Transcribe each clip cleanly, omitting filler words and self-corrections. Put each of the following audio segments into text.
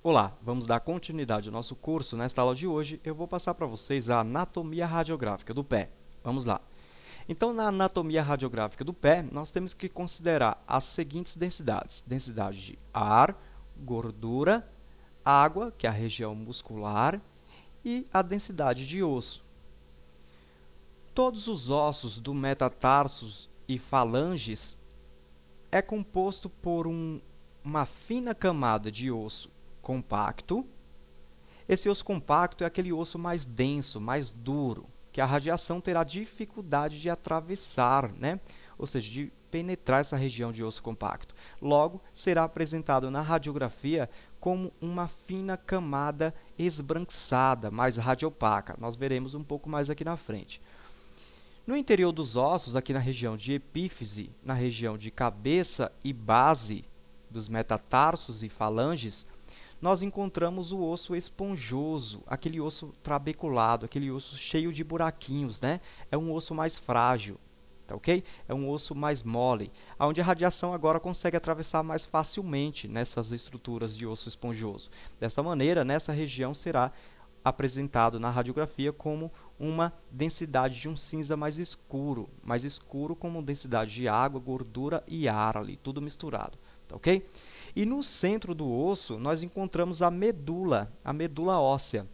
Olá, vamos dar continuidade ao nosso curso. Nesta aula de hoje, eu vou passar para vocês a anatomia radiográfica do pé. Vamos lá. Então, na anatomia radiográfica do pé, nós temos que considerar as seguintes densidades. Densidade de ar, gordura, água, que é a região muscular, e a densidade de osso. Todos os ossos do metatarsos e falanges é composto por uma fina camada de osso compacto. Esse osso compacto é aquele osso mais denso, mais duro, que a radiação terá dificuldade de atravessar, né? Ou seja, de penetrar essa região de osso compacto. Logo, será apresentado na radiografia como uma fina camada esbranquiçada, mais radiopaca. Nós veremos um pouco mais aqui na frente. No interior dos ossos, aqui na região de epífise, na região de cabeça e base dos metatarsos e falanges, nós encontramos o osso esponjoso, aquele osso trabeculado, aquele osso cheio de buraquinhos, né? É um osso mais frágil, tá ok? É um osso mais mole, onde a radiação agora consegue atravessar mais facilmente nessas estruturas de osso esponjoso. Desta maneira, nessa região será apresentado na radiografia como uma densidade de um cinza mais escuro como densidade de água, gordura e ar ali, tudo misturado, tá ok? E no centro do osso, nós encontramos a medula óssea.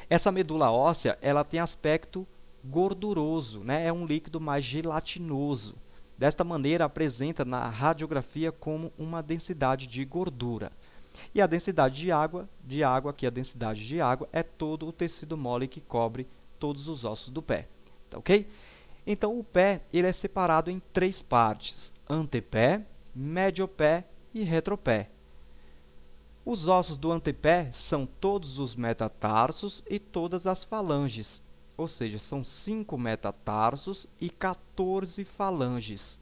Essa medula óssea, ela tem aspecto gorduroso, né? É um líquido mais gelatinoso. Desta maneira, apresenta na radiografia como uma densidade de gordura. E a densidade de água, aqui a densidade de água, é todo o tecido mole que cobre todos os ossos do pé, tá ok? Então, o pé ele é separado em três partes: antepé, mediopé e retropé. Os ossos do antepé são todos os metatarsos e todas as falanges, ou seja, são 5 metatarsos e 14 falanges.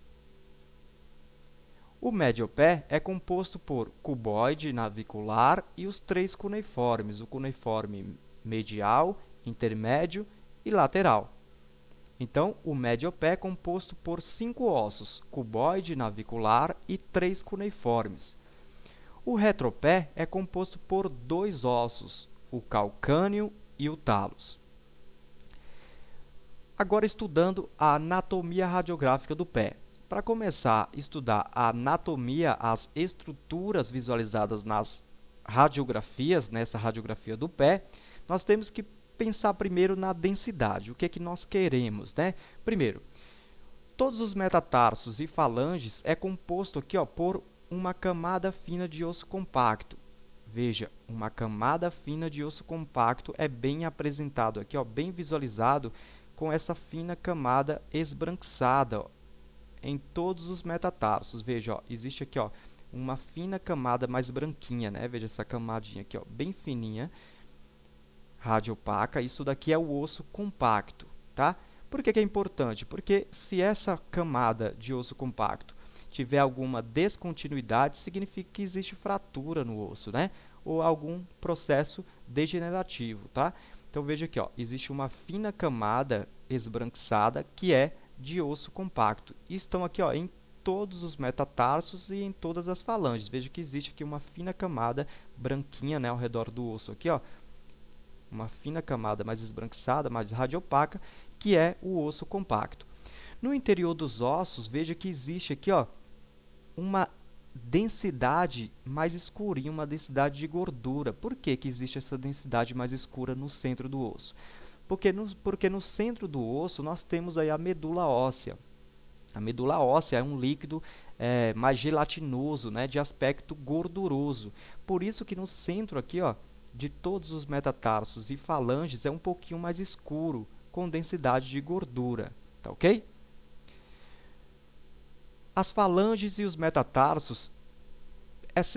O mediopé é composto por cuboide navicular e os 3 cuneiformes, o cuneiforme medial, intermédio e lateral. Então, o mediopé é composto por 5 ossos, cuboide navicular e 3 cuneiformes. O retropé é composto por 2 ossos, o calcâneo e o talos. Agora, estudando a anatomia radiográfica do pé. Para começar a estudar a anatomia, as estruturas visualizadas nas radiografias, nessa radiografia do pé, nós temos que pensar primeiro na densidade. O que é que nós queremos, né? Primeiro, todos os metatarsos e falanges é composto aqui, ó, por uma camada fina de osso compacto. Veja, uma camada fina de osso compacto é bem apresentado aqui, ó, bem visualizado com essa fina camada esbranquiçada, ó, em todos os metatarsos. Veja, ó, existe aqui, ó, uma fina camada mais branquinha, né? Veja essa camadinha aqui, ó, bem fininha, radiopaca. Isso daqui é o osso compacto, tá? Por que que é importante? Porque se essa camada de osso compacto tiver alguma descontinuidade, significa que existe fratura no osso, né? Ou algum processo degenerativo, tá? Então, veja aqui, ó, existe uma fina camada esbranquiçada que é de osso compacto. E estão aqui, ó, em todos os metatarsos e em todas as falanges. Veja que existe aqui uma fina camada branquinha, né, ao redor do osso aqui, ó, uma fina camada mais esbranquiçada, mais radiopaca, que é o osso compacto. No interior dos ossos, veja que existe aqui, ó, uma densidade mais escurinha, uma densidade de gordura. Por que que existe essa densidade mais escura no centro do osso? Porque no centro do osso nós temos aí a medula óssea. A medula óssea é um líquido mais gelatinoso, né, de aspecto gorduroso. Por isso que no centro aqui, ó, de todos os metatarsos e falanges é um pouquinho mais escuro, com densidade de gordura, tá ok? As falanges e os metatarsos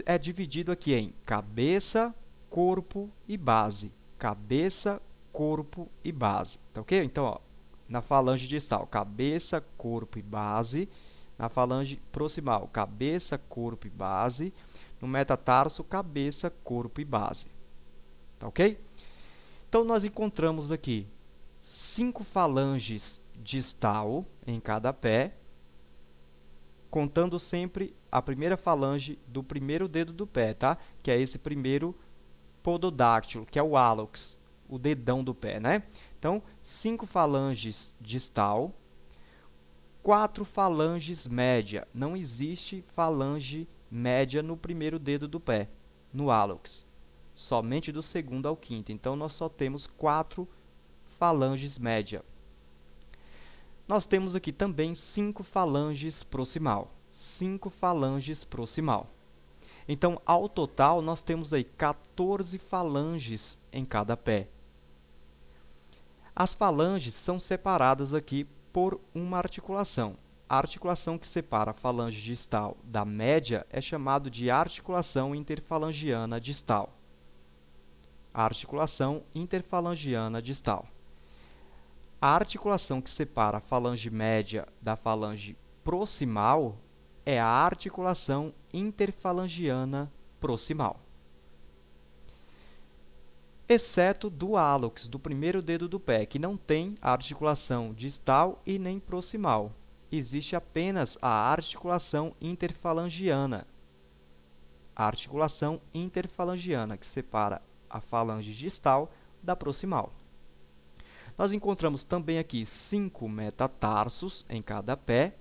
é dividido aqui em cabeça, corpo e base. Cabeça, corpo e base, tá ok? Então, ó, na falange distal, cabeça, corpo e base. Na falange proximal, cabeça, corpo e base. No metatarso, cabeça, corpo e base, tá ok? Então, nós encontramos aqui 5 falanges distal em cada pé, contando sempre a primeira falange do primeiro dedo do pé, tá? Que é esse primeiro pododáctilo, que é o hálux, o dedão do pé, né? Então, 5 falanges distal, 4 falanges média. Não existe falange média no primeiro dedo do pé, no hálux. Somente do segundo ao quinto. Então, nós só temos 4 falanges média. Nós temos aqui também 5 falanges proximal. 5 falanges proximal. Então, ao total, nós temos aí 14 falanges em cada pé. As falanges são separadas aqui por uma articulação. A articulação que separa a falange distal da média é chamada de articulação interfalangiana distal. A articulação interfalangiana distal. A articulação que separa a falange média da falange proximal é a articulação interfalangiana proximal. Exceto do hálux, do primeiro dedo do pé, que não tem articulação distal e nem proximal. Existe apenas a articulação interfalangiana. A articulação interfalangiana, que separa a falange distal da proximal. Nós encontramos também aqui 5 metatarsos em cada pé.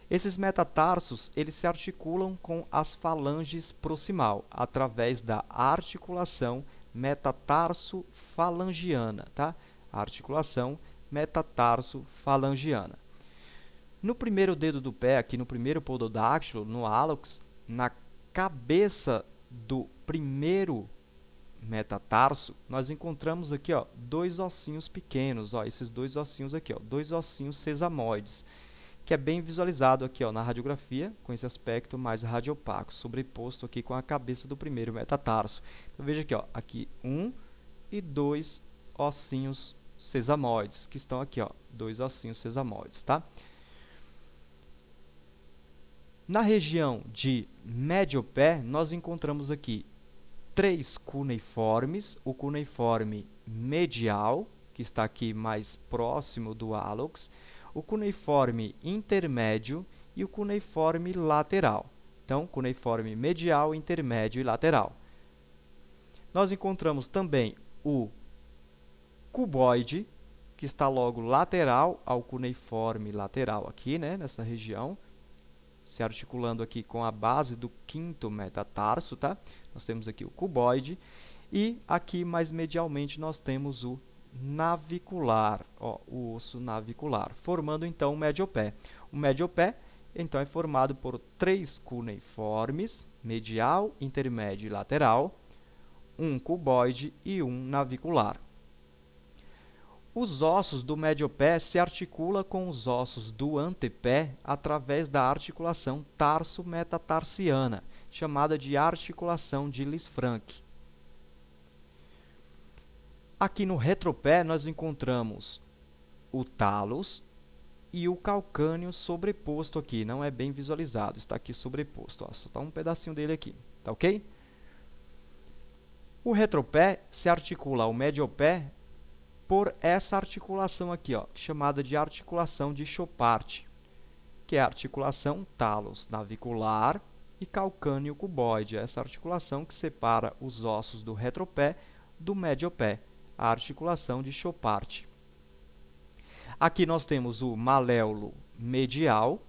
Esses metatarsos, eles se articulam com as falanges proximal, através da articulação metatarso-falangiana, tá? A articulação metatarso-falangiana. No primeiro dedo do pé, aqui no primeiro pododáctilo, no hálux, na cabeça do primeiro metatarso, nós encontramos aqui, ó, 2 ossinhos pequenos, ó, esses 2 ossinhos aqui, ó, 2 ossinhos sesamoides, que é bem visualizado aqui, ó, na radiografia, com esse aspecto mais radiopaco, sobreposto aqui com a cabeça do primeiro metatarso. Então, veja aqui, ó, aqui 1 e 2 ossinhos sesamoides, que estão aqui, ó, 2 ossinhos sesamoides, tá? Na região de médio-pé, nós encontramos aqui 3 cuneiformes, o cuneiforme medial, que está aqui mais próximo do hálux, o cuneiforme intermédio e o cuneiforme lateral. Então, cuneiforme medial, intermédio e lateral. Nós encontramos também o cuboide, que está logo lateral ao cuneiforme lateral aqui, né, nessa região, se articulando aqui com a base do 5º metatarso, tá? Nós temos aqui o cuboide e aqui mais medialmente nós temos o navicular, ó, o osso navicular, formando então o médio-pé. O médio-pé então é formado por 3 cuneiformes, medial, intermédio e lateral, um cuboide e um navicular. Os ossos do médio-pé se articulam com os ossos do antepé através da articulação tarso-metatarsiana, chamada de articulação de Lisfranc. Aqui no retropé nós encontramos o talos e o calcâneo sobreposto aqui, não é bem visualizado, está aqui sobreposto, ó, só está um pedacinho dele aqui, tá ok? O retropé se articula ao mediopé por essa articulação aqui, ó, chamada de articulação de Chopart, que é a articulação talos navicular e calcâneo cuboide, essa articulação que separa os ossos do retropé do mediopé, a articulação de Chopart. Aqui nós temos o maléolo medial,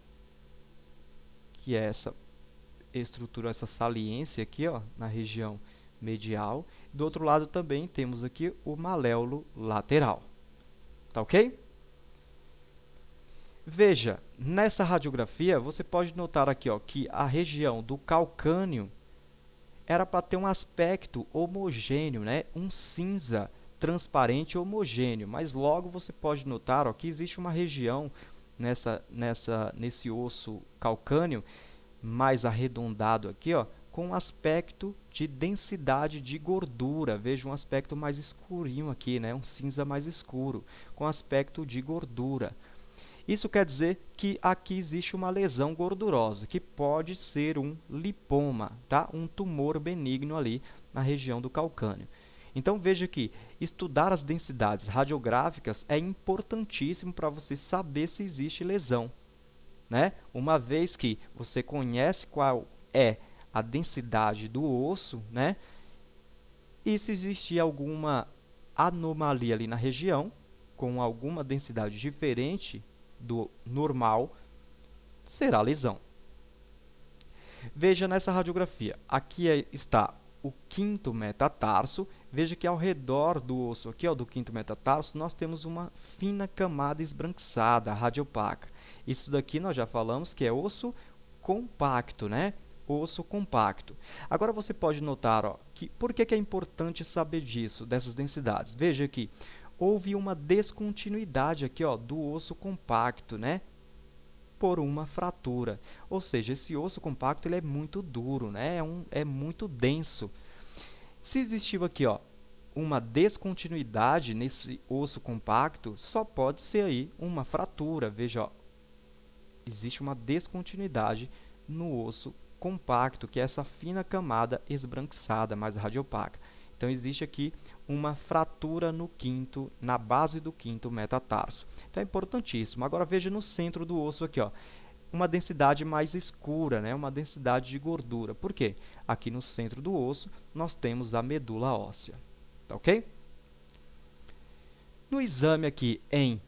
que é essa estrutura, essa saliência aqui, ó, na região medial. Do outro lado também temos aqui o maléolo lateral. Tá ok? Veja, nessa radiografia você pode notar aqui, ó, que a região do calcâneo era para ter um aspecto homogêneo, né? Um cinza transparente homogêneo, mas logo você pode notar, ó, que existe uma região nesse osso calcâneo mais arredondado aqui, ó, com um aspecto de densidade de gordura. Veja um aspecto mais escurinho aqui, né? Um cinza mais escuro, com aspecto de gordura. Isso quer dizer que aqui existe uma lesão gordurosa, que pode ser um lipoma, tá? Um tumor benigno ali na região do calcâneo. Então, veja que estudar as densidades radiográficas é importantíssimo para você saber se existe lesão. né? Uma vez que você conhece qual é a densidade do osso, né? E se existir alguma anomalia ali na região, com alguma densidade diferente do normal, será lesão. Veja nessa radiografia, aqui está o quinto metatarso. Veja que ao redor do osso aqui, ó, do quinto metatarso, nós temos uma fina camada esbranquiçada, radiopaca. Isso daqui nós já falamos que é osso compacto, né? Osso compacto. Agora você pode notar, ó, que por que é importante saber disso, dessas densidades? Veja que houve uma descontinuidade aqui, ó, do osso compacto, né? Por uma fratura. Ou seja, esse osso compacto ele é muito duro, né? É muito denso. Se existiu aqui, ó, uma descontinuidade nesse osso compacto, só pode ser aí uma fratura. Veja, ó, existe uma descontinuidade no osso compacto, que é essa fina camada esbranquiçada, mais radiopaca. Então, existe aqui uma fratura na base do quinto metatarso. Então, é importantíssimo. Agora, veja no centro do osso aqui, ó, uma densidade mais escura, né? Uma densidade de gordura. Por quê? Aqui no centro do osso, nós temos a medula óssea. Tá ok? No exame aqui em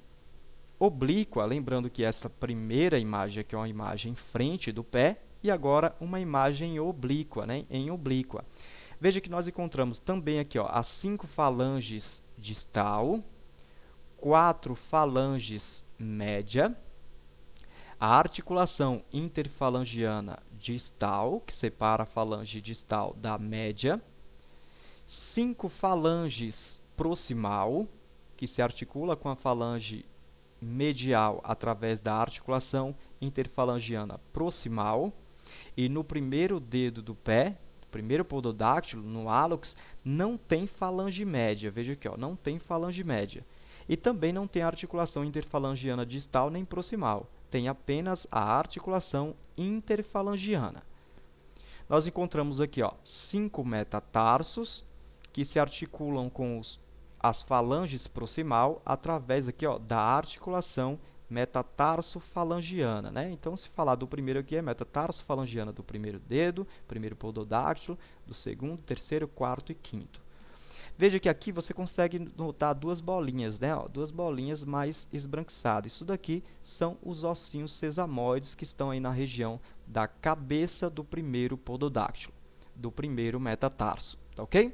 oblíqua, lembrando que essa primeira imagem aqui é uma imagem em frente do pé, e agora uma imagem oblíqua, né? Em oblíqua. Veja que nós encontramos também aqui, ó, as 5 falanges distal, 4 falanges média, a articulação interfalangiana distal, que separa a falange distal da média, 5 falanges proximal, que se articula com a falange medial através da articulação interfalangiana proximal, e no primeiro dedo do pé, primeiro pododáctilo, no hálux, não tem falange média. Veja aqui, ó, não tem falange média. E também não tem articulação interfalangiana distal nem proximal. Tem apenas a articulação interfalangiana. Nós encontramos aqui, ó, 5 metatarsos que se articulam com as falanges proximal através aqui, ó, da articulação metatarso-falangiana, né? Então, se falar do primeiro aqui, é metatarso-falangiana do primeiro dedo, primeiro pododáctilo, do segundo, terceiro, quarto e quinto. Veja que aqui você consegue notar duas bolinhas, né? Ó, duas bolinhas mais esbranquiçadas. Isso daqui são os ossinhos sesamoides que estão aí na região da cabeça do primeiro pododáctilo, do primeiro metatarso, tá ok?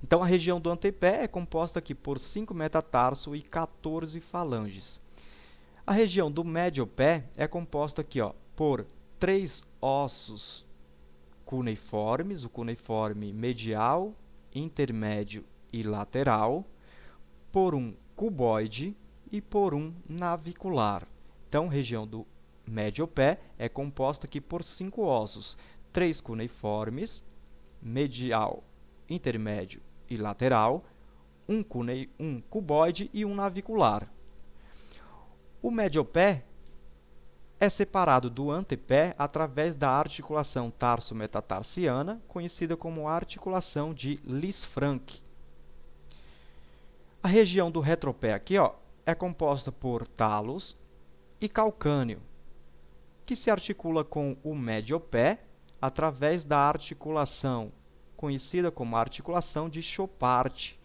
Então, a região do antepé é composta aqui por 5 metatarso e 14 falanges. A região do médio pé é composta aqui, ó, por 3 ossos cuneiformes, o cuneiforme medial, intermédio e lateral, por um cuboide e por um navicular. Então, a região do médio pé é composta aqui por 5 ossos, 3 cuneiformes, medial, intermédio e lateral, um cuboide e um navicular. O mediopé é separado do antepé através da articulação tarso-metatarsiana, conhecida como articulação de Lisfranc. A região do retropé aqui, ó, é composta por talos e calcâneo, que se articula com o mediopé através da articulação conhecida como articulação de Chopart,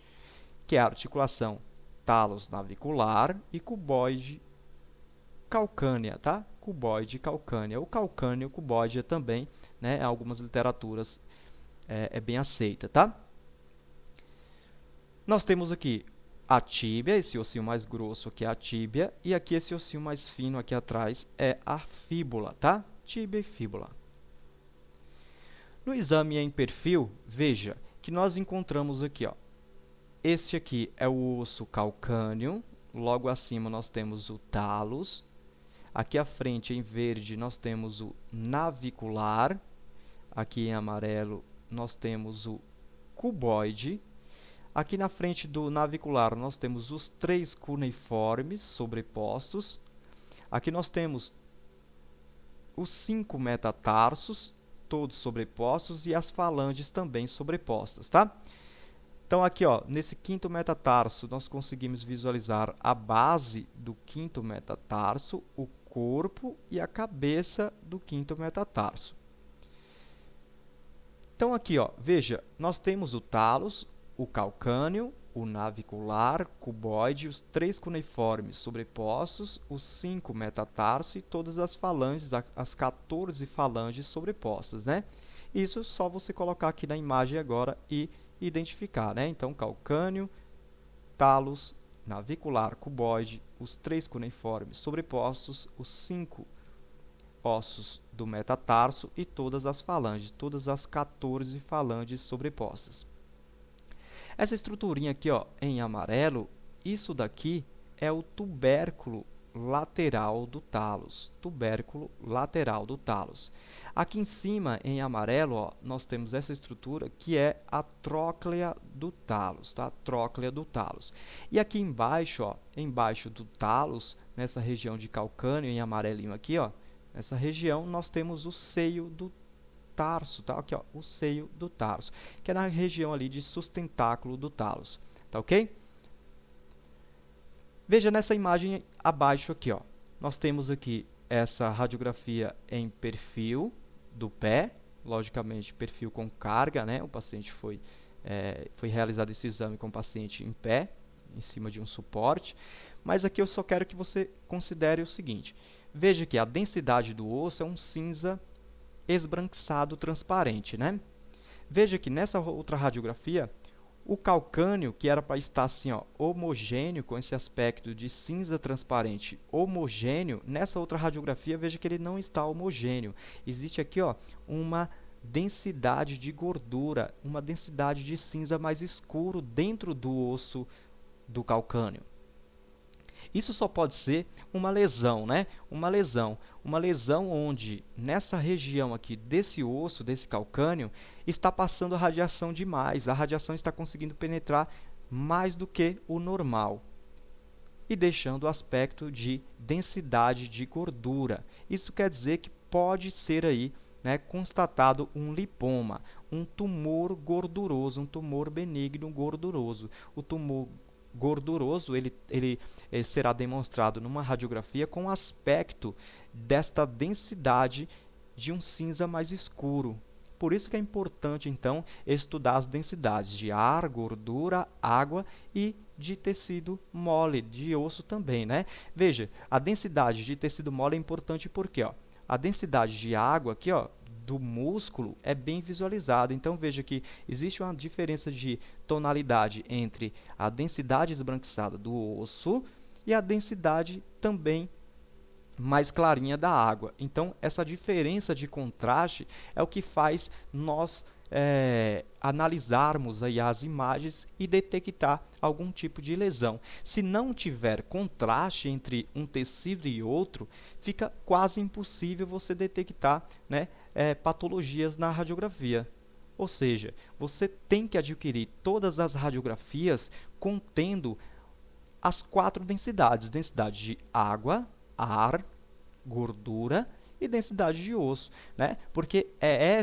que é a articulação talos navicular e cuboide calcânea, tá? Cuboide calcânea. O calcâneo cuboide também, né, em algumas literaturas é bem aceita, tá? Nós temos aqui a tíbia, esse ossinho mais grosso aqui é a tíbia, e aqui esse ossinho mais fino aqui atrás é a fíbula, tá? Tíbia e fíbula. No exame em perfil, veja que nós encontramos aqui, ó, este aqui é o osso calcâneo, logo acima nós temos o talos, aqui à frente em verde nós temos o navicular, aqui em amarelo nós temos o cuboide, aqui na frente do navicular nós temos os 3 cuneiformes sobrepostos, aqui nós temos os 5 metatarsos, todos sobrepostos, e as falanges também sobrepostas, tá? Então, aqui, ó, nesse quinto metatarso, nós conseguimos visualizar a base do quinto metatarso, o corpo e a cabeça do quinto metatarso. Então, aqui, ó, veja, nós temos o talos, o calcâneo, o navicular, cuboide, os 3 cuneiformes sobrepostos, os 5 metatarsos e todas as falanges, as 14 falanges sobrepostas, né? Isso só você colocar aqui na imagem agora e identificar, né? Então, calcâneo, talos, navicular, cuboide, os 3 cuneiformes sobrepostos, os 5 ossos do metatarso e todas as falanges, todas as 14 falanges sobrepostas. Essa estruturinha aqui, ó, em amarelo, isso daqui é o tubérculo lateral do talos. Tubérculo lateral do talos. Aqui em cima, em amarelo, ó, nós temos essa estrutura que é a tróclea do talos, tá? Tróclea do talos. E aqui embaixo, ó, embaixo do talos, nessa região de calcâneo, em amarelinho aqui, ó, nessa região nós temos o seio do tarso, tá? Aqui, ó, o seio do tarso, que é na região ali de sustentáculo do talos, tá ok? Veja nessa imagem abaixo aqui, ó, nós temos aqui essa radiografia em perfil do pé, logicamente perfil com carga, né? O paciente foi realizado esse exame com o paciente em pé, em cima de um suporte, mas aqui eu só quero que você considere o seguinte, veja que a densidade do osso é um cinza esbranquiçado transparente, né? Veja que nessa outra radiografia, o calcâneo, que era para estar assim, ó, homogêneo, com esse aspecto de cinza transparente homogêneo, nessa outra radiografia, veja que ele não está homogêneo. Existe aqui, ó, uma densidade de gordura, uma densidade de cinza mais escuro dentro do osso do calcâneo. Isso só pode ser uma lesão, né? Uma lesão onde, nessa região aqui desse osso, desse calcâneo, está passando a radiação demais. A radiação está conseguindo penetrar mais do que o normal e deixando o aspecto de densidade de gordura. Isso quer dizer que pode ser aí, né, constatado um lipoma, um tumor gorduroso, um tumor benigno gorduroso. O tumor gorduroso, ele será demonstrado numa radiografia com aspecto desta densidade de um cinza mais escuro. Por isso que é importante, então, estudar as densidades de ar, gordura, água e de tecido mole, de osso também, né? Veja, a densidade de tecido mole é importante porque, ó, a densidade de água aqui, ó, do músculo é bem visualizada. Então, veja que existe uma diferença de tonalidade entre a densidade esbranquiçada do osso e a densidade também mais clarinha da água. Então, essa diferença de contraste é o que faz nós analisarmos aí as imagens e detectar algum tipo de lesão. Se não tiver contraste entre um tecido e outro, fica quase impossível você detectar, né, patologias na radiografia. Ou seja, você tem que adquirir todas as radiografias contendo as 4 densidades. Densidade de água, ar, gordura e densidade de osso, né? Porque é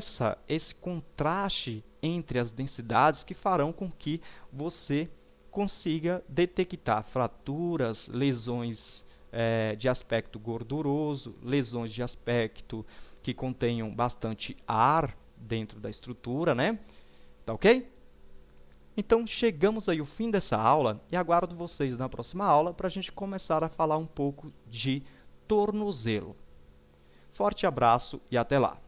esse contraste entre as densidades que farão com que você consiga detectar fraturas, lesões de aspecto gorduroso, lesões de aspecto que contenham bastante ar dentro da estrutura, né? Tá ok? Então, chegamos aí ao fim dessa aula e aguardo vocês na próxima aula para a gente começar a falar um pouco de tornozelo. Forte abraço e até lá!